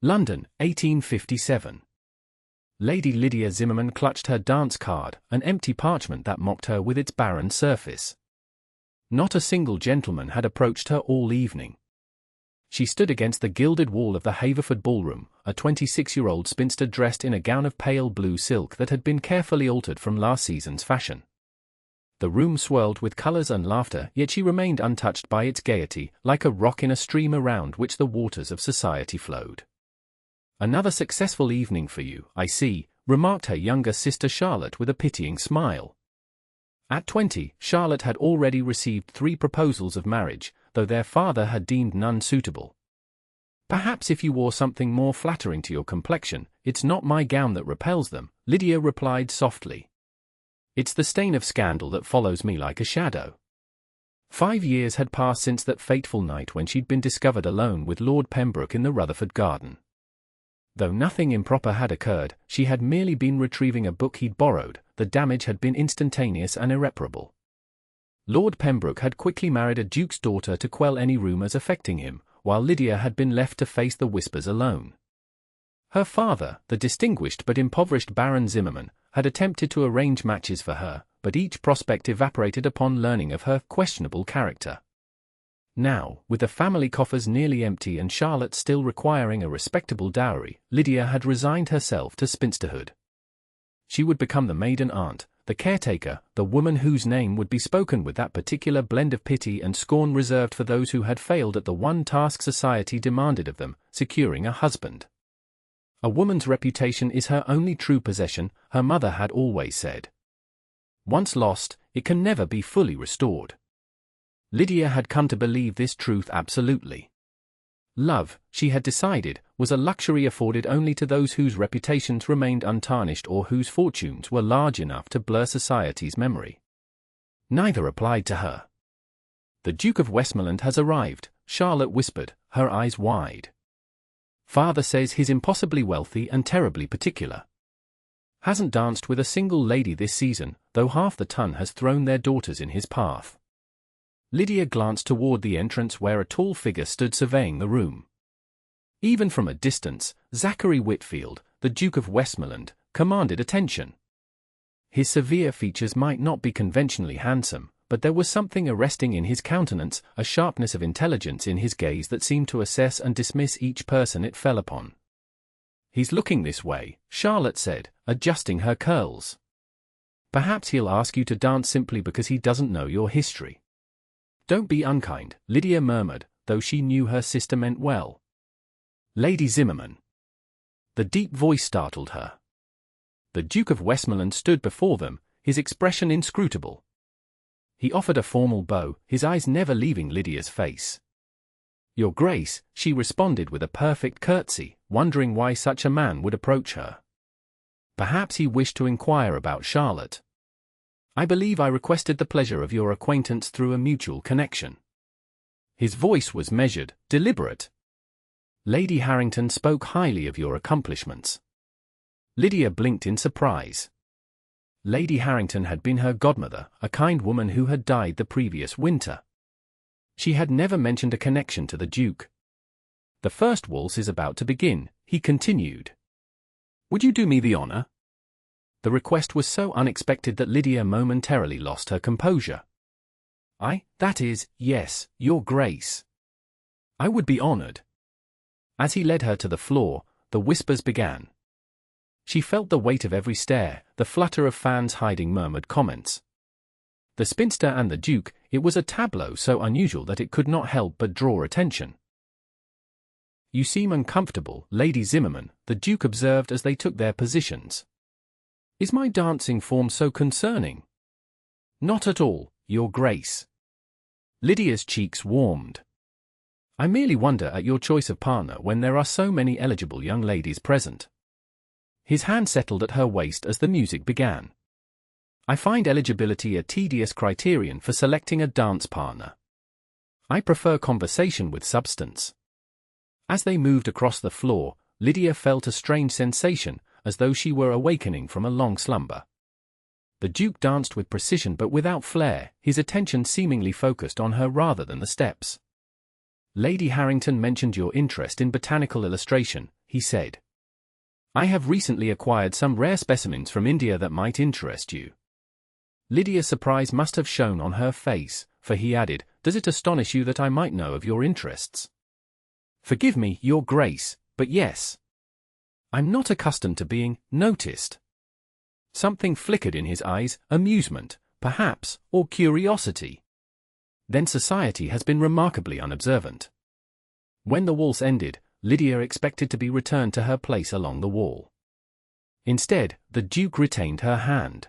London, 1857. Lady Lydia Zimmerman clutched her dance card, an empty parchment that mocked her with its barren surface. Not a single gentleman had approached her all evening. She stood against the gilded wall of the Haverford ballroom, a 26-year-old spinster dressed in a gown of pale blue silk that had been carefully altered from last season's fashion. The room swirled with colors and laughter, yet she remained untouched by its gaiety, like a rock in a stream around which the waters of society flowed. "Another successful evening for you, I see," remarked her younger sister Charlotte with a pitying smile. At 20, Charlotte had already received 3 proposals of marriage, though their father had deemed none suitable. "Perhaps if you wore something more flattering to your complexion, it's not my gown that repels them," Lydia replied softly. "It's the stain of scandal that follows me like a shadow." 5 years had passed since that fateful night when she'd been discovered alone with Lord Pembroke in the Rutherford garden. Though nothing improper had occurred, she had merely been retrieving a book he'd borrowed. The damage had been instantaneous and irreparable. Lord Pembroke had quickly married a duke's daughter to quell any rumors affecting him, while Lydia had been left to face the whispers alone. Her father, the distinguished but impoverished Baron Zimmerman, had attempted to arrange matches for her, but each prospect evaporated upon learning of her questionable character. Now, with the family coffers nearly empty and Charlotte still requiring a respectable dowry, Lydia had resigned herself to spinsterhood. She would become the maiden aunt, the caretaker, the woman whose name would be spoken with that particular blend of pity and scorn reserved for those who had failed at the one task society demanded of them, securing a husband. "A woman's reputation is her only true possession," her mother had always said. "Once lost, it can never be fully restored." Lydia had come to believe this truth absolutely. Love, she had decided, was a luxury afforded only to those whose reputations remained untarnished or whose fortunes were large enough to blur society's memory. Neither applied to her. "The Duke of Westmoreland has arrived," Charlotte whispered, her eyes wide. "Father says he's impossibly wealthy and terribly particular. Hasn't danced with a single lady this season, though half the ton has thrown their daughters in his path." Lydia glanced toward the entrance where a tall figure stood surveying the room. Even from a distance, Zachary Whitfield, the Duke of Westmoreland, commanded attention. His severe features might not be conventionally handsome, but there was something arresting in his countenance, a sharpness of intelligence in his gaze that seemed to assess and dismiss each person it fell upon. "He's looking this way," Charlotte said, adjusting her curls. "Perhaps he'll ask you to dance simply because he doesn't know your history." "Don't be unkind," Lydia murmured, though she knew her sister meant well. "Lady Zimmerman." The deep voice startled her. The Duke of Westmoreland stood before them, his expression inscrutable. He offered a formal bow, his eyes never leaving Lydia's face. "Your Grace," she responded with a perfect curtsy, wondering why such a man would approach her. Perhaps he wished to inquire about Charlotte. "I believe I requested the pleasure of your acquaintance through a mutual connection." His voice was measured, deliberate. "Lady Harrington spoke highly of your accomplishments." Lydia blinked in surprise. Lady Harrington had been her godmother, a kind woman who had died the previous winter. She had never mentioned a connection to the Duke. "The first waltz is about to begin," he continued. "Would you do me the honor?" The request was so unexpected that Lydia momentarily lost her composure. That is, yes, Your Grace. I would be honored." As he led her to the floor, the whispers began. She felt the weight of every stare, the flutter of fans hiding murmured comments. The spinster and the Duke, it was a tableau so unusual that it could not help but draw attention. "You seem uncomfortable, Lady Zimmerman," the Duke observed as they took their positions. "Is my dancing form so concerning?" "Not at all, Your Grace." Lydia's cheeks warmed. "I merely wonder at your choice of partner when there are so many eligible young ladies present." His hand settled at her waist as the music began. "I find eligibility a tedious criterion for selecting a dance partner. I prefer conversation with substance." As they moved across the floor, Lydia felt a strange sensation, as though she were awakening from a long slumber. The Duke danced with precision but without flair, his attention seemingly focused on her rather than the steps. "Lady Harrington mentioned your interest in botanical illustration," he said. I have recently acquired some rare specimens from India that might interest you. Lydia's surprise must have shown on her face, for he added, Does it astonish you that I might know of your interests? Forgive me, Your Grace, but yes. I'm not accustomed to being noticed. Something flickered in his eyes, amusement, perhaps, or curiosity. Then society has been remarkably unobservant. When the waltz ended, Lydia expected to be returned to her place along the wall. Instead, the Duke retained her hand.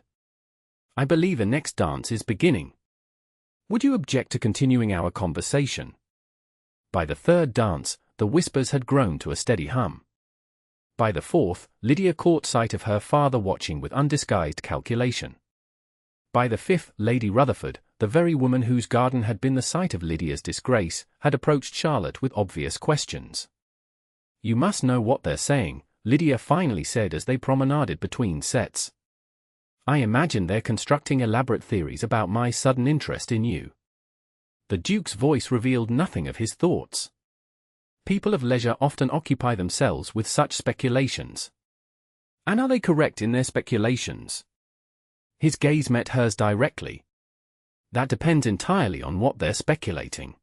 I believe the next dance is beginning. Would you object to continuing our conversation? By the third dance, the whispers had grown to a steady hum. By the fourth, Lydia caught sight of her father watching with undisguised calculation. By the fifth, Lady Rutherford, the very woman whose garden had been the site of Lydia's disgrace, had approached Charlotte with obvious questions. You must know what they're saying, Lydia finally said as they promenaded between sets. I imagine they're constructing elaborate theories about my sudden interest in you. The Duke's voice revealed nothing of his thoughts. People of leisure often occupy themselves with such speculations. And are they correct in their speculations? His gaze met hers directly. That depends entirely on what they're speculating.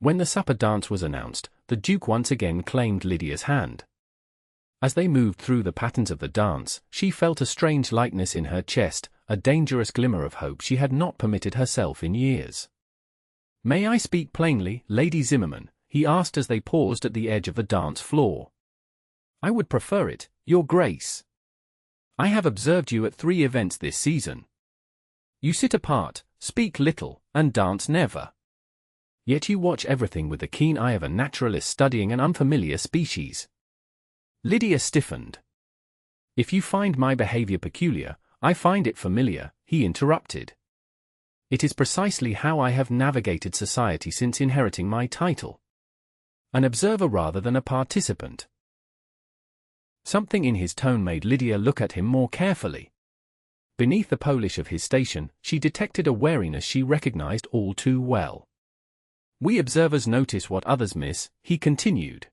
When the supper dance was announced, the Duke once again claimed Lydia's hand. As they moved through the patterns of the dance, she felt a strange lightness in her chest, a dangerous glimmer of hope she had not permitted herself in years. May I speak plainly, Lady Zimmerman? He asked as they paused at the edge of the dance floor. I would prefer it, Your Grace. I have observed you at 3 events this season. You sit apart, speak little, and dance never. Yet you watch everything with the keen eye of a naturalist studying an unfamiliar species. Lydia stiffened. If you find my behavior peculiar, I find it familiar, he interrupted. It is precisely how I have navigated society since inheriting my title. An observer rather than a participant. Something in his tone made Lydia look at him more carefully. Beneath the polish of his station, she detected a wariness she recognized all too well. We observers notice what others miss, he continued.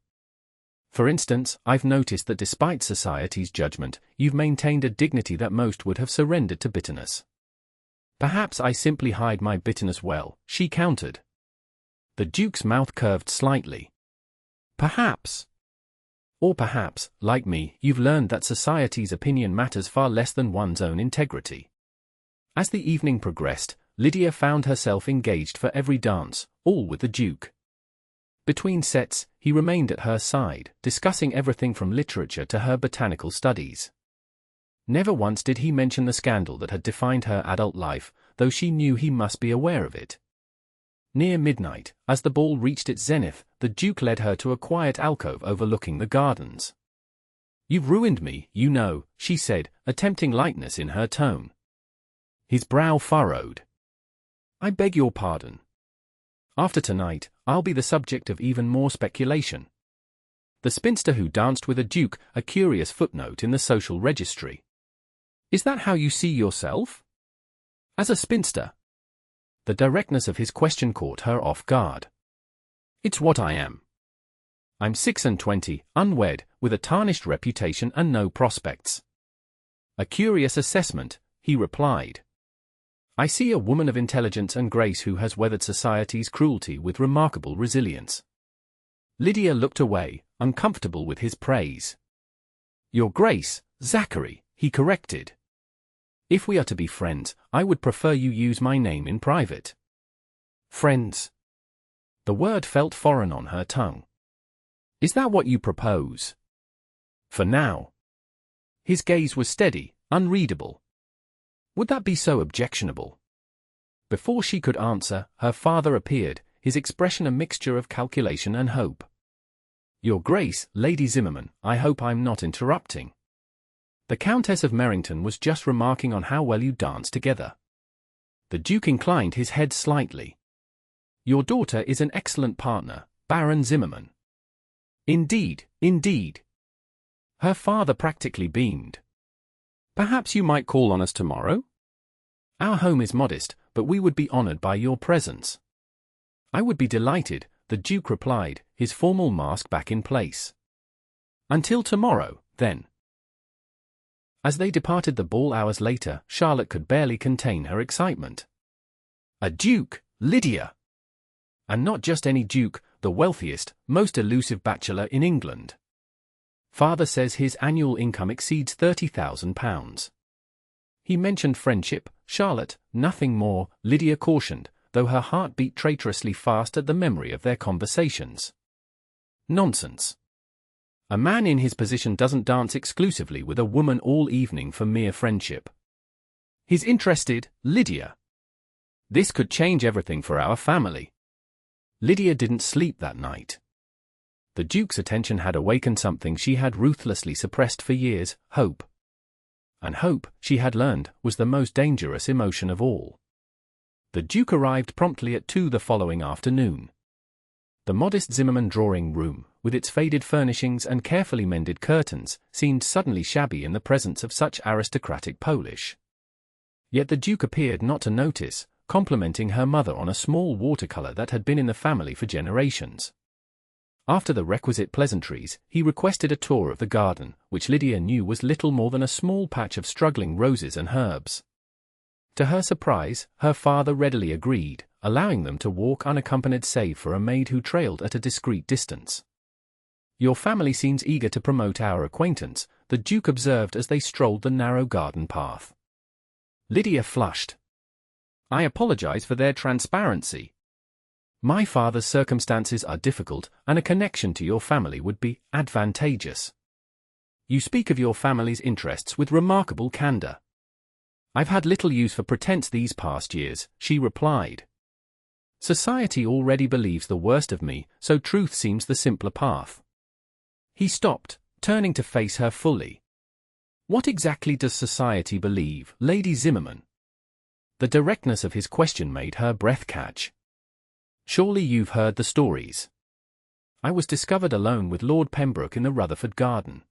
For instance, I've noticed that despite society's judgment, you've maintained a dignity that most would have surrendered to bitterness. Perhaps I simply hide my bitterness well, she countered. The Duke's mouth curved slightly. Perhaps. Or perhaps, like me, you've learned that society's opinion matters far less than one's own integrity. As the evening progressed, Lydia found herself engaged for every dance, all with the Duke. Between sets, he remained at her side, discussing everything from literature to her botanical studies. Never once did he mention the scandal that had defined her adult life, though she knew he must be aware of it. Near midnight, as the ball reached its zenith, the Duke led her to a quiet alcove overlooking the gardens. You've ruined me, you know, she said, attempting lightness in her tone. His brow furrowed. I beg your pardon. After tonight, I'll be the subject of even more speculation. The spinster who danced with a duke, a curious footnote in the social registry. Is that how you see yourself? As a spinster? The directness of his question caught her off guard. It's what I am. I'm 26, unwed, with a tarnished reputation and no prospects. A curious assessment, he replied. I see a woman of intelligence and grace who has weathered society's cruelty with remarkable resilience. Lydia looked away, uncomfortable with his praise. Your Grace, Zachary, he corrected. If we are to be friends, I would prefer you use my name in private. Friends. The word felt foreign on her tongue. Is that what you propose? For now. His gaze was steady, unreadable. Would that be so objectionable? Before she could answer, her father appeared, his expression a mixture of calculation and hope. Your Grace, Lady Zimmerman, I hope I'm not interrupting. The Countess of Merrington was just remarking on how well you dance together. The Duke inclined his head slightly. Your daughter is an excellent partner, Baron Zimmerman. Indeed, indeed. Her father practically beamed. Perhaps you might call on us tomorrow? Our home is modest, but we would be honored by your presence. I would be delighted, the Duke replied, his formal mask back in place. Until tomorrow, then. As they departed the ball hours later, Charlotte could barely contain her excitement. A duke, Lydia! And not just any duke, the wealthiest, most elusive bachelor in England. Father says his annual income exceeds £30,000. He mentioned friendship, Charlotte, nothing more, Lydia cautioned, though her heart beat traitorously fast at the memory of their conversations. Nonsense. A man in his position doesn't dance exclusively with a woman all evening for mere friendship. He's interested, Lydia. This could change everything for our family. Lydia didn't sleep that night. The Duke's attention had awakened something she had ruthlessly suppressed for years, hope. And hope, she had learned, was the most dangerous emotion of all. The Duke arrived promptly at 2 the following afternoon. The modest Zimmerman drawing room, with its faded furnishings and carefully mended curtains, seemed suddenly shabby in the presence of such aristocratic polish. Yet the Duke appeared not to notice, complimenting her mother on a small watercolor that had been in the family for generations. After the requisite pleasantries, he requested a tour of the garden, which Lydia knew was little more than a small patch of struggling roses and herbs. To her surprise, her father readily agreed, allowing them to walk unaccompanied save for a maid who trailed at a discreet distance. "Your family seems eager to promote our acquaintance," the Duke observed as they strolled the narrow garden path. Lydia flushed. "I apologize for their transparency. My father's circumstances are difficult, and a connection to your family would be advantageous. You speak of your family's interests with remarkable candor." "I've had little use for pretense these past years," she replied. "Society already believes the worst of me, so truth seems the simpler path." He stopped, turning to face her fully. "What exactly does society believe, Lady Zimmerman?" The directness of his question made her breath catch. "Surely you've heard the stories. I was discovered alone with Lord Pembroke in the Rutherford garden.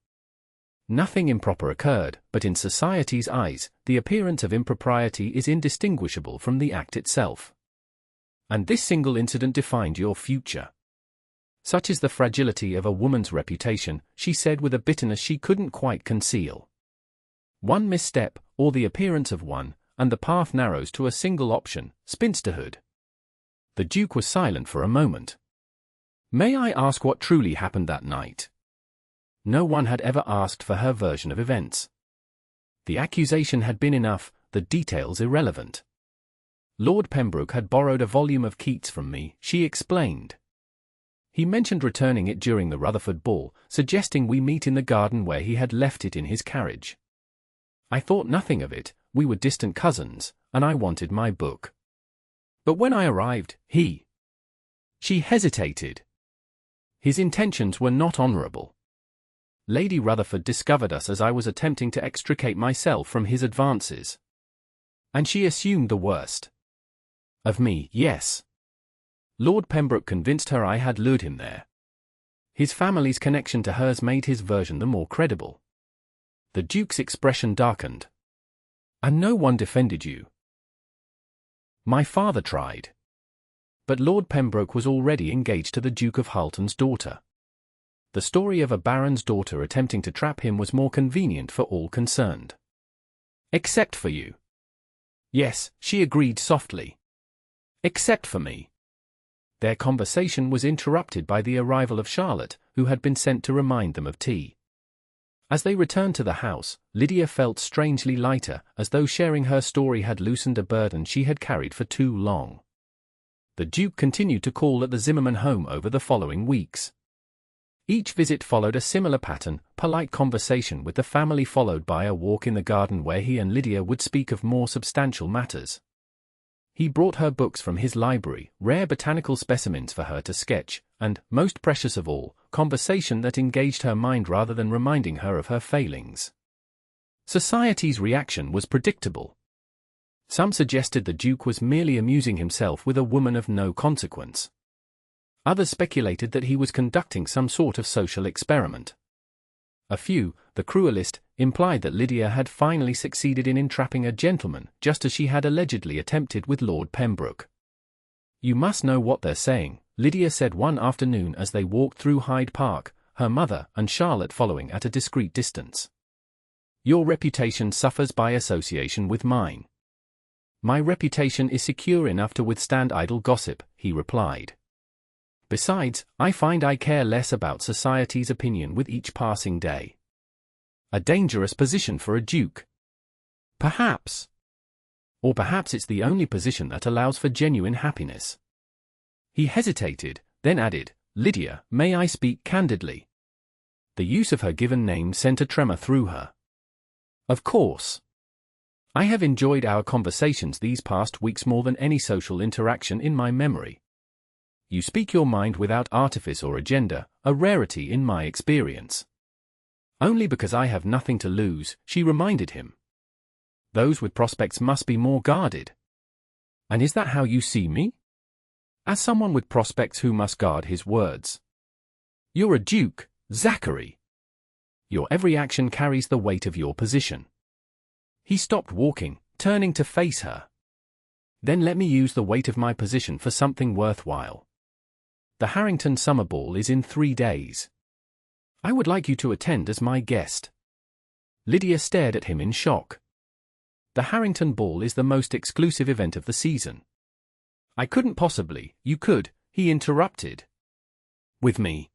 Nothing improper occurred, but in society's eyes, the appearance of impropriety is indistinguishable from the act itself. And this single incident defined your future. Such is the fragility of a woman's reputation," she said with a bitterness she couldn't quite conceal. "One misstep, or the appearance of one, and the path narrows to a single option, spinsterhood." The Duke was silent for a moment. "May I ask what truly happened that night?" No one had ever asked for her version of events. The accusation had been enough, the details irrelevant. "Lord Pembroke had borrowed a volume of Keats from me," she explained. "He mentioned returning it during the Rutherford ball, suggesting we meet in the garden where he had left it in his carriage. I thought nothing of it, we were distant cousins, and I wanted my book. But when I arrived, he—" She hesitated. "His intentions were not honorable. Lady Rutherford discovered us as I was attempting to extricate myself from his advances. And she assumed the worst. Of me, yes. Lord Pembroke convinced her I had lured him there. His family's connection to hers made his version the more credible." The Duke's expression darkened. "And no one defended you?" "My father tried. But Lord Pembroke was already engaged to the Duke of Halton's daughter. The story of a baron's daughter attempting to trap him was more convenient for all concerned." "Except for you." "Yes," she agreed softly. "Except for me." Their conversation was interrupted by the arrival of Charlotte, who had been sent to remind them of tea. As they returned to the house, Lydia felt strangely lighter, as though sharing her story had loosened a burden she had carried for too long. The Duke continued to call at the Zimmerman home over the following weeks. Each visit followed a similar pattern, polite conversation with the family followed by a walk in the garden where he and Lydia would speak of more substantial matters. He brought her books from his library, rare botanical specimens for her to sketch, and, most precious of all, conversation that engaged her mind rather than reminding her of her failings. Society's reaction was predictable. Some suggested the Duke was merely amusing himself with a woman of no consequence. Others speculated that he was conducting some sort of social experiment. A few, the cruelest, implied that Lydia had finally succeeded in entrapping a gentleman, just as she had allegedly attempted with Lord Pembroke. "You must know what they're saying," Lydia said one afternoon as they walked through Hyde Park. her mother and Charlotte following at a discreet distance. Your reputation suffers by association with mine. My reputation is secure enough to withstand idle gossip, he replied. Besides, I find I care less about society's opinion with each passing day. A dangerous position for a duke. Perhaps. Or perhaps it's the only position that allows for genuine happiness. He hesitated, then added, Lydia, may I speak candidly? The use of her given name sent a tremor through her. Of course. I have enjoyed our conversations these past weeks more than any social interaction in my memory. You speak your mind without artifice or agenda, a rarity in my experience. Only because I have nothing to lose, she reminded him. Those with prospects must be more guarded. And is that how you see me? As someone with prospects who must guard his words. You're a duke, Zachary. Your every action carries the weight of your position. He stopped walking, turning to face her. Then let me use the weight of my position for something worthwhile. The Harrington Summer Ball is in 3 days. I would like you to attend as my guest. Lydia stared at him in shock. The Harrington Ball is the most exclusive event of the season. I couldn't possibly. You could, he interrupted. With me.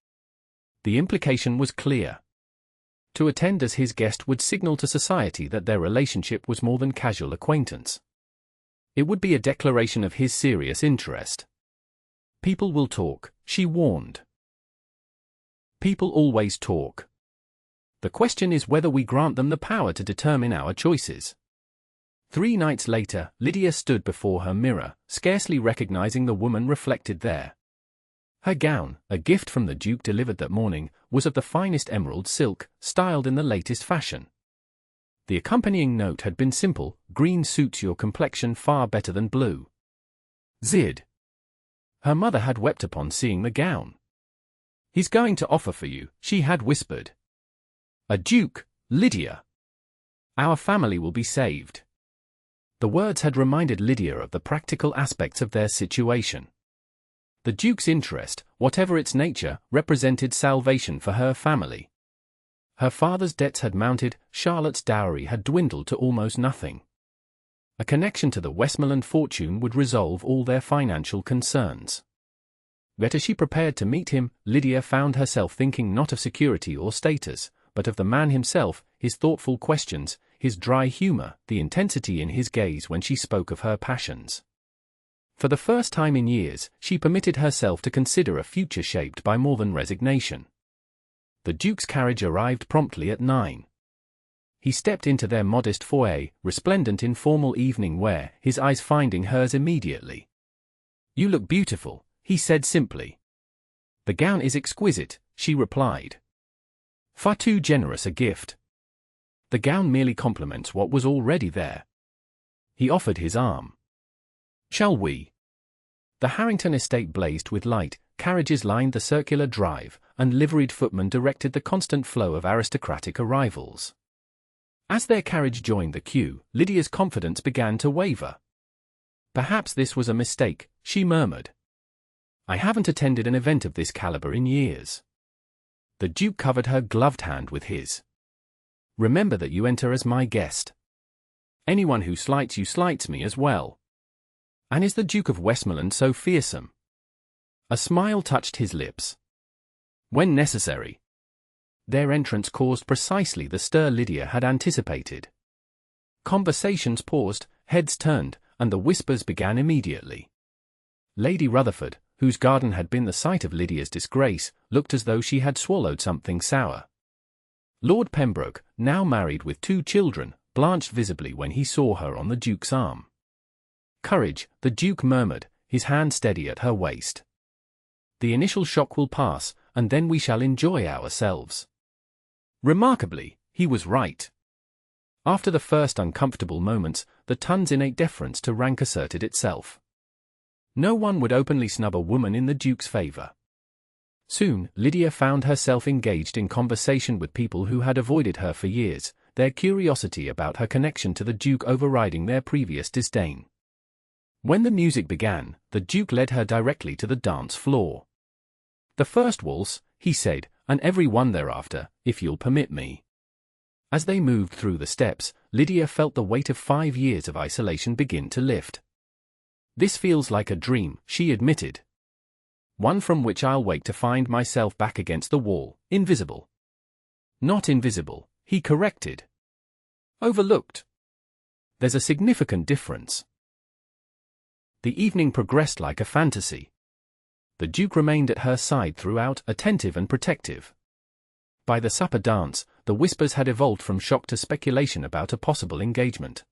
The implication was clear. To attend as his guest would signal to society that their relationship was more than casual acquaintance. It would be a declaration of his serious interest. People will talk, she warned. People always talk. The question is whether we grant them the power to determine our choices. 3 nights later, Lydia stood before her mirror, scarcely recognizing the woman reflected there. Her gown, a gift from the Duke delivered that morning, was of the finest emerald silk, styled in the latest fashion. The accompanying note had been simple: green suits your complexion far better than blue. Zid. Her mother had wept upon seeing the gown. He's going to offer for you, she had whispered. A duke, Lydia. Our family will be saved. The words had reminded Lydia of the practical aspects of their situation. The Duke's interest, whatever its nature, represented salvation for her family. Her father's debts had mounted, Charlotte's dowry had dwindled to almost nothing. A connection to the Westmoreland fortune would resolve all their financial concerns. Yet as she prepared to meet him, Lydia found herself thinking not of security or status, but of the man himself, his thoughtful questions, his dry humor, the intensity in his gaze when she spoke of her passions. For the first time in years, she permitted herself to consider a future shaped by more than resignation. The Duke's carriage arrived promptly at 9. He stepped into their modest foyer, resplendent in formal evening wear, his eyes finding hers immediately. You look beautiful, he said simply. The gown is exquisite, she replied. Far too generous a gift. The gown merely complements what was already there. He offered his arm. Shall we? The Harrington estate blazed with light, carriages lined the circular drive, and liveried footmen directed the constant flow of aristocratic arrivals. As their carriage joined the queue, Lydia's confidence began to waver. Perhaps this was a mistake, she murmured. I haven't attended an event of this caliber in years. The Duke covered her gloved hand with his. Remember that you enter as my guest. Anyone who slights you slights me as well. And is the Duke of Westmoreland so fearsome? A smile touched his lips. When necessary. Their entrance caused precisely the stir Lydia had anticipated. Conversations paused, heads turned, and the whispers began immediately. Lady Rutherford, whose garden had been the site of Lydia's disgrace, looked as though she had swallowed something sour. Lord Pembroke, now married with 2 children, blanched visibly when he saw her on the Duke's arm. Courage, the Duke murmured, his hand steady at her waist. The initial shock will pass, and then we shall enjoy ourselves. Remarkably, he was right. After the first uncomfortable moments, the ton's innate deference to rank asserted itself. No one would openly snub a woman in the Duke's favor. Soon, Lydia found herself engaged in conversation with people who had avoided her for years, their curiosity about her connection to the Duke overriding their previous disdain. When the music began, the Duke led her directly to the dance floor. The first waltz, he said, and every one thereafter, if you'll permit me." As they moved through the steps, Lydia felt the weight of 5 years of isolation begin to lift. "This feels like a dream," she admitted. "One from which I'll wake to find myself back against the wall, invisible." "Not invisible," he corrected. "Overlooked. There's a significant difference." The evening progressed like a fantasy. The Duke remained at her side throughout, attentive and protective. By the supper dance, the whispers had evolved from shock to speculation about a possible engagement.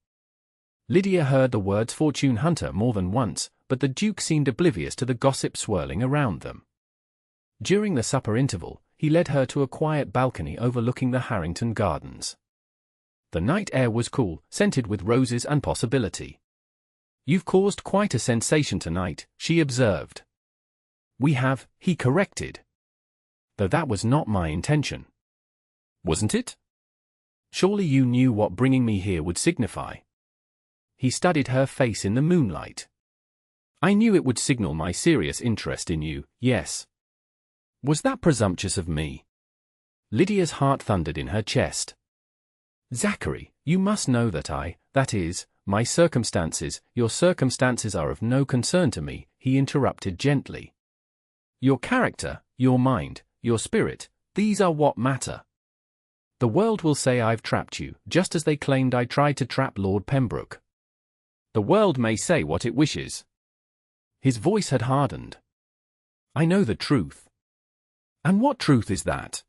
Lydia heard the words fortune hunter more than once, but the Duke seemed oblivious to the gossip swirling around them. During the supper interval, he led her to a quiet balcony overlooking the Harrington Gardens. The night air was cool, scented with roses and possibility. "You've caused quite a sensation tonight," she observed. "We have," he corrected. "Though that was not my intention." "Wasn't it? Surely you knew what bringing me here would signify." He studied her face in the moonlight. "I knew it would signal my serious interest in you, yes." "Was that presumptuous of me?" Lydia's heart thundered in her chest. "Zachary, you must know that that is, my circumstances, your circumstances are of no concern to me," he interrupted gently. "Your character, your mind, your spirit, these are what matter. The world will say I've trapped you, just as they claimed I tried to trap Lord Pembroke. The world may say what it wishes." His voice had hardened. "I know the truth." "And what truth is that?"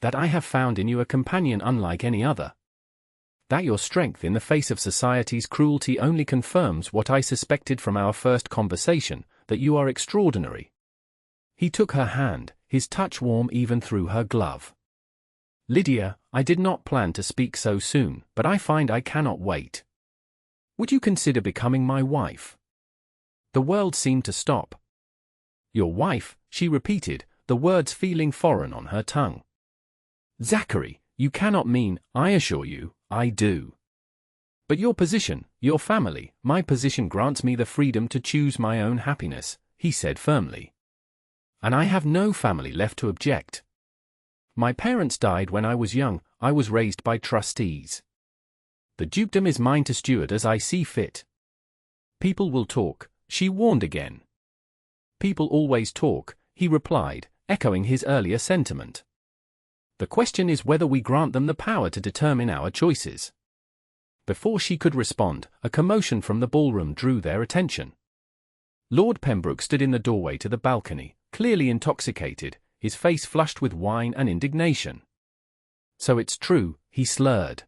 "That I have found in you a companion unlike any other. That your strength in the face of society's cruelty only confirms what I suspected from our first conversation, that you are extraordinary." He took her hand, his touch warm even through her glove. "Lydia, I did not plan to speak so soon, but I find I cannot wait. Would you consider becoming my wife?" The world seemed to stop. "Your wife," she repeated, the words feeling foreign on her tongue. "Zachary, you cannot mean—" "I assure you, I do. But your position, your family, my position grants me the freedom to choose my own happiness," he said firmly. "And I have no family left to object. My parents died when I was young, I was raised by trustees. The dukedom is mine to steward as I see fit." "People will talk," she warned again. "People always talk," he replied, echoing his earlier sentiment. "The question is whether we grant them the power to determine our choices." Before she could respond, a commotion from the ballroom drew their attention. Lord Pembroke stood in the doorway to the balcony, clearly intoxicated, his face flushed with wine and indignation. "So it's true," he slurred.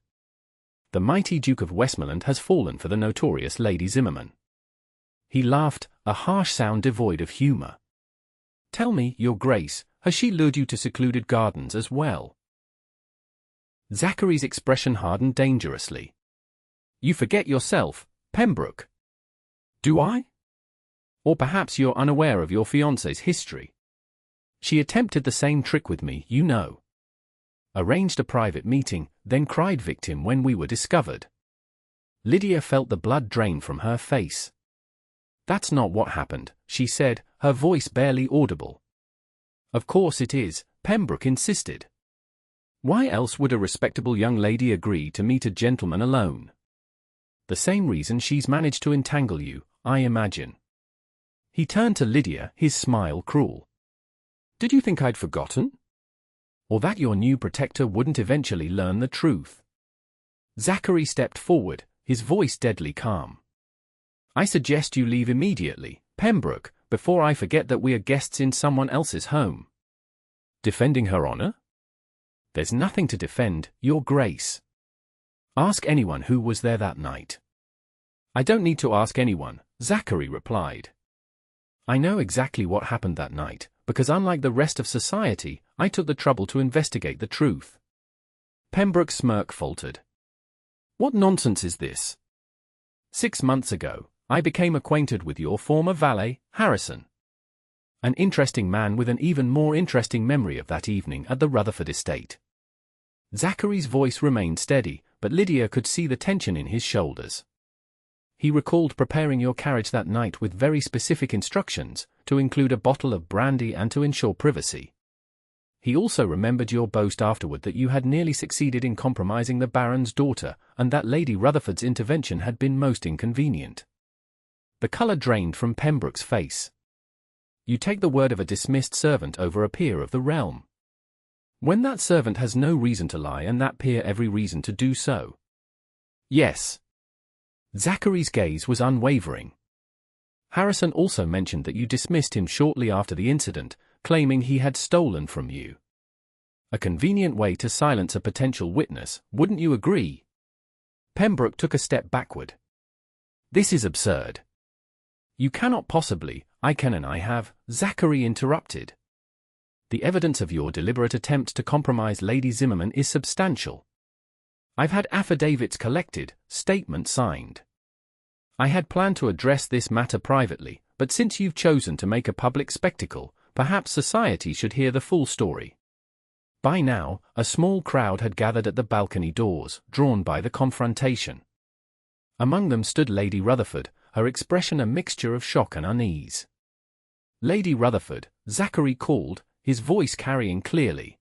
"The mighty Duke of Westmoreland has fallen for the notorious Lady Zimmerman." He laughed, a harsh sound devoid of humor. "Tell me, Your Grace, has she lured you to secluded gardens as well?" Zachary's expression hardened dangerously. "You forget yourself, Pembroke." "Do I? Or perhaps you're unaware of your fiancé's history. She attempted the same trick with me, you know. Arranged a private meeting, then cried victim when we were discovered." Lydia felt the blood drain from her face. "That's not what happened," she said, her voice barely audible. "Of course it is," Pembroke insisted. "Why else would a respectable young lady agree to meet a gentleman alone? The same reason she's managed to entangle you, I imagine." He turned to Lydia, his smile cruel. "Did you think I'd forgotten? Or that your new protector wouldn't eventually learn the truth?" Zachary stepped forward, his voice deadly calm. "I suggest you leave immediately, Pembroke, before I forget that we are guests in someone else's home." "Defending her honor?" "There's nothing to defend, Your Grace. Ask anyone who was there that night." "I don't need to ask anyone," Zachary replied. "I know exactly what happened that night, because unlike the rest of society, I took the trouble to investigate the truth." Pembroke's smirk faltered. "What nonsense is this?" "6 months ago, I became acquainted with your former valet, Harrison. An interesting man with an even more interesting memory of that evening at the Rutherford estate." Zachary's voice remained steady, but Lydia could see the tension in his shoulders. "He recalled preparing your carriage that night with very specific instructions, to include a bottle of brandy and to ensure privacy. he also remembered your boast afterward that you had nearly succeeded in compromising the Baron's daughter, and that Lady Rutherford's intervention had been most inconvenient. The colour drained from Pembroke's face. You take the word of a dismissed servant over a peer of the realm. When that servant has no reason to lie and that peer every reason to do so. Yes. Zachary's gaze was unwavering. Harrison also mentioned that you dismissed him shortly after the incident, claiming he had stolen from you. A convenient way to silence a potential witness, wouldn't you agree? Pembroke took a step backward. This is absurd. You cannot possibly, I can and I have, Zachary interrupted. The evidence of your deliberate attempt to compromise Lady Zimmerman is substantial. I've had affidavits collected, statements signed. I had planned to address this matter privately, but since you've chosen to make a public spectacle, perhaps society should hear the full story. By now, a small crowd had gathered at the balcony doors, drawn by the confrontation. Among them stood Lady Rutherford, her expression a mixture of shock and unease. Lady Rutherford, Zachary called, his voice carrying clearly.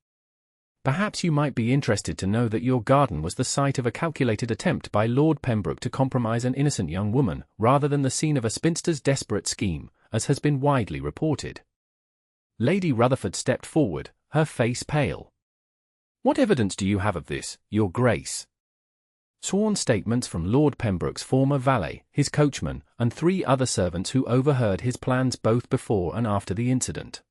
Perhaps you might be interested to know that your garden was the site of a calculated attempt by Lord Pembroke to compromise an innocent young woman, rather than the scene of a spinster's desperate scheme, as has been widely reported. Lady Rutherford stepped forward, her face pale. What evidence do you have of this, Your Grace? Sworn statements from Lord Pembroke's former valet, his coachman, and 3 other servants who overheard his plans both before and after the incident.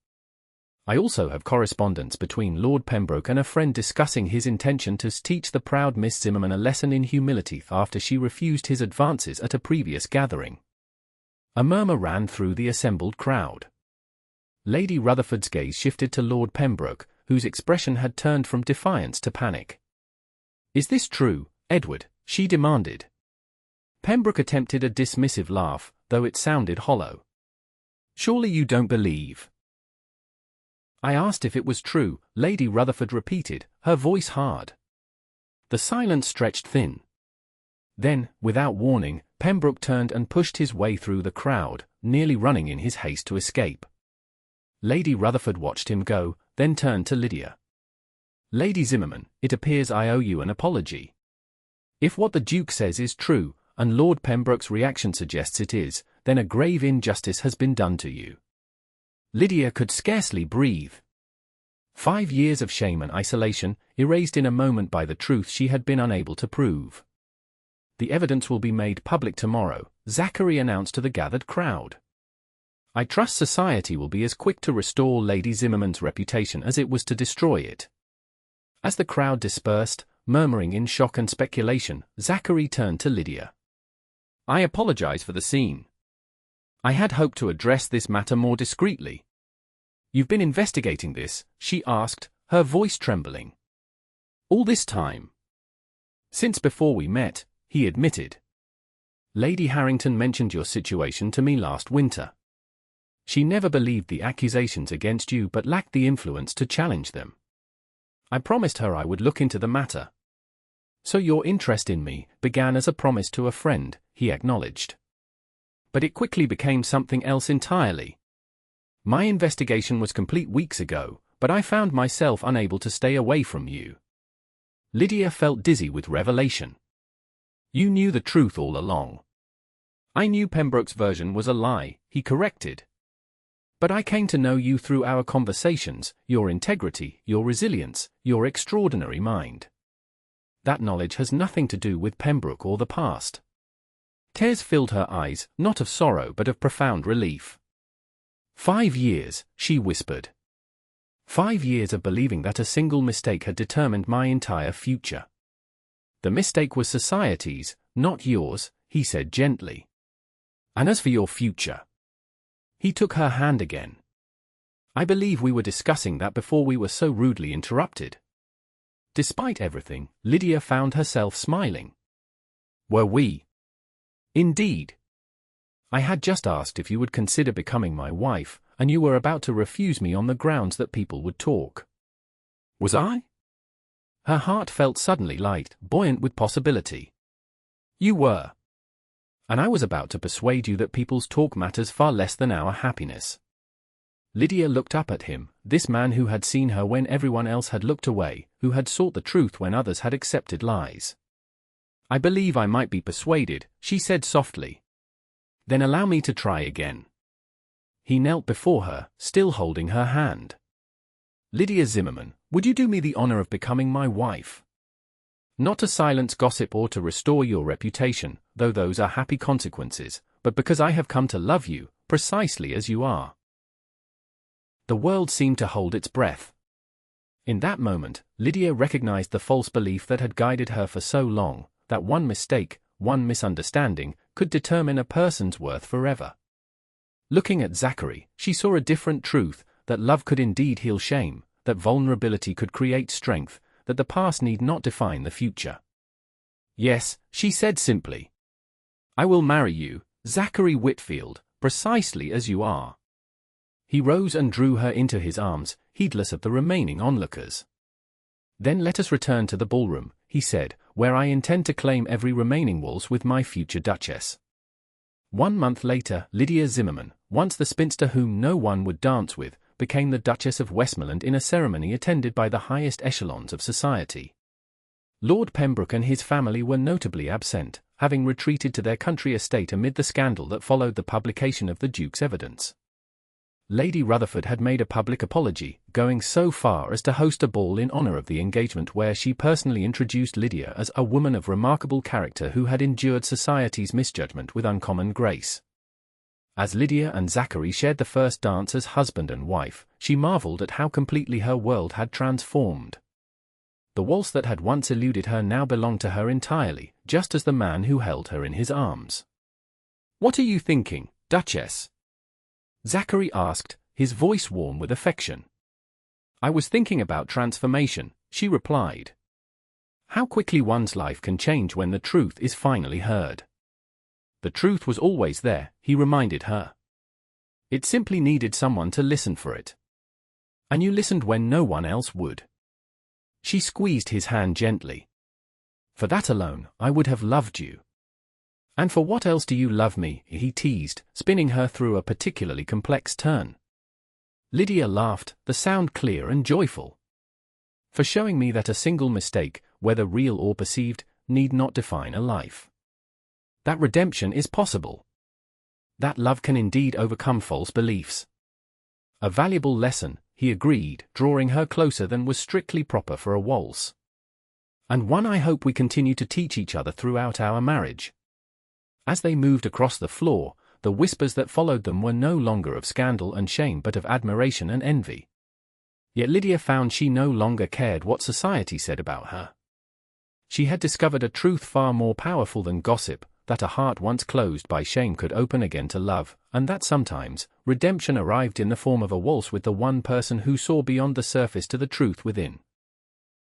I also have correspondence between Lord Pembroke and a friend discussing his intention to teach the proud Miss Zimmerman a lesson in humility after she refused his advances at a previous gathering. A murmur ran through the assembled crowd. Lady Rutherford's gaze shifted to Lord Pembroke, whose expression had turned from defiance to panic. Is this true, Edward? She demanded. Pembroke attempted a dismissive laugh, though it sounded hollow. Surely you don't believe. I asked if it was true, Lady Rutherford repeated, her voice hard. The silence stretched thin. Then, without warning, Pembroke turned and pushed his way through the crowd, nearly running in his haste to escape. Lady Rutherford watched him go, then turned to Lydia. Lady Zimmerman, it appears I owe you an apology. If what the Duke says is true, and Lord Pembroke's reaction suggests it is, then a grave injustice has been done to you. Lydia could scarcely breathe. 5 years of shame and isolation, erased in a moment by the truth she had been unable to prove. The evidence will be made public tomorrow, Zachary announced to the gathered crowd. I trust society will be as quick to restore Lady Zimmerman's reputation as it was to destroy it. As the crowd dispersed, murmuring in shock and speculation, Zachary turned to Lydia. I apologize for the scene. I had hoped to address this matter more discreetly. You've been investigating this, she asked, her voice trembling. All this time? Since before we met, he admitted. Lady Harrington mentioned your situation to me last winter. She never believed the accusations against you but lacked the influence to challenge them. I promised her I would look into the matter. So your interest in me began as a promise to a friend, he acknowledged. But it quickly became something else entirely. My investigation was complete weeks ago, but I found myself unable to stay away from you. Lydia felt dizzy with revelation. You knew the truth all along. I knew Pembroke's version was a lie, he corrected. But I came to know you through our conversations, your integrity, your resilience, your extraordinary mind. That knowledge has nothing to do with Pembroke or the past. Tears filled her eyes, not of sorrow but of profound relief. 5 years, she whispered. 5 years of believing that a single mistake had determined my entire future. The mistake was society's, not yours, he said gently. And as for your future. He took her hand again. I believe we were discussing that before we were so rudely interrupted. Despite everything, Lydia found herself smiling. Were we? Indeed. I had just asked if you would consider becoming my wife, and you were about to refuse me on the grounds that people would talk. Was I? Her heart felt suddenly light, buoyant with possibility. You were. And I was about to persuade you that people's talk matters far less than our happiness. Lydia looked up at him, this man who had seen her when everyone else had looked away, who had sought the truth when others had accepted lies. "I believe I might be persuaded," she said softly. "Then allow me to try again." He knelt before her, still holding her hand. "Lydia Zimmerman, would you do me the honor of becoming my wife? Not to silence gossip or to restore your reputation, though those are happy consequences, but because I have come to love you, precisely as you are." The world seemed to hold its breath. In that moment, Lydia recognized the false belief that had guided her for so long, that one mistake, one misunderstanding, could determine a person's worth forever. Looking at Zachary, she saw a different truth, that love could indeed heal shame, that vulnerability could create strength, that the past need not define the future. "Yes," she said simply. "I will marry you, Zachary Whitfield, precisely as you are." He rose and drew her into his arms, heedless of the remaining onlookers. "Then let us return to the ballroom," he said, "where I intend to claim every remaining waltz with my future duchess." 1 month later, Lydia Zimmerman, once the spinster whom no one would dance with, became the Duchess of Westmoreland in a ceremony attended by the highest echelons of society. Lord Pembroke and his family were notably absent, having retreated to their country estate amid the scandal that followed the publication of the Duke's evidence. Lady Rutherford had made a public apology, going so far as to host a ball in honor of the engagement where she personally introduced Lydia as a woman of remarkable character who had endured society's misjudgment with uncommon grace. As Lydia and Zachary shared the first dance as husband and wife, she marveled at how completely her world had transformed. The waltz that had once eluded her now belonged to her entirely, just as the man who held her in his arms. "What are you thinking, Duchess?" Zachary asked, his voice warm with affection. "I was thinking about transformation," she replied. "How quickly one's life can change when the truth is finally heard." The truth was always there, he reminded her. It simply needed someone to listen for it. And you listened when no one else would. She squeezed his hand gently. "For that alone, I would have loved you." "And for what else do you love me?" he teased, spinning her through a particularly complex turn. Lydia laughed, the sound clear and joyful. "For showing me that a single mistake, whether real or perceived, need not define a life. That redemption is possible. That love can indeed overcome false beliefs." "A valuable lesson," he agreed, drawing her closer than was strictly proper for a waltz. "And one I hope we continue to teach each other throughout our marriage." As they moved across the floor, the whispers that followed them were no longer of scandal and shame but of admiration and envy. Yet Lydia found she no longer cared what society said about her. She had discovered a truth far more powerful than gossip, that a heart once closed by shame could open again to love, and that sometimes, redemption arrived in the form of a waltz with the one person who saw beyond the surface to the truth within.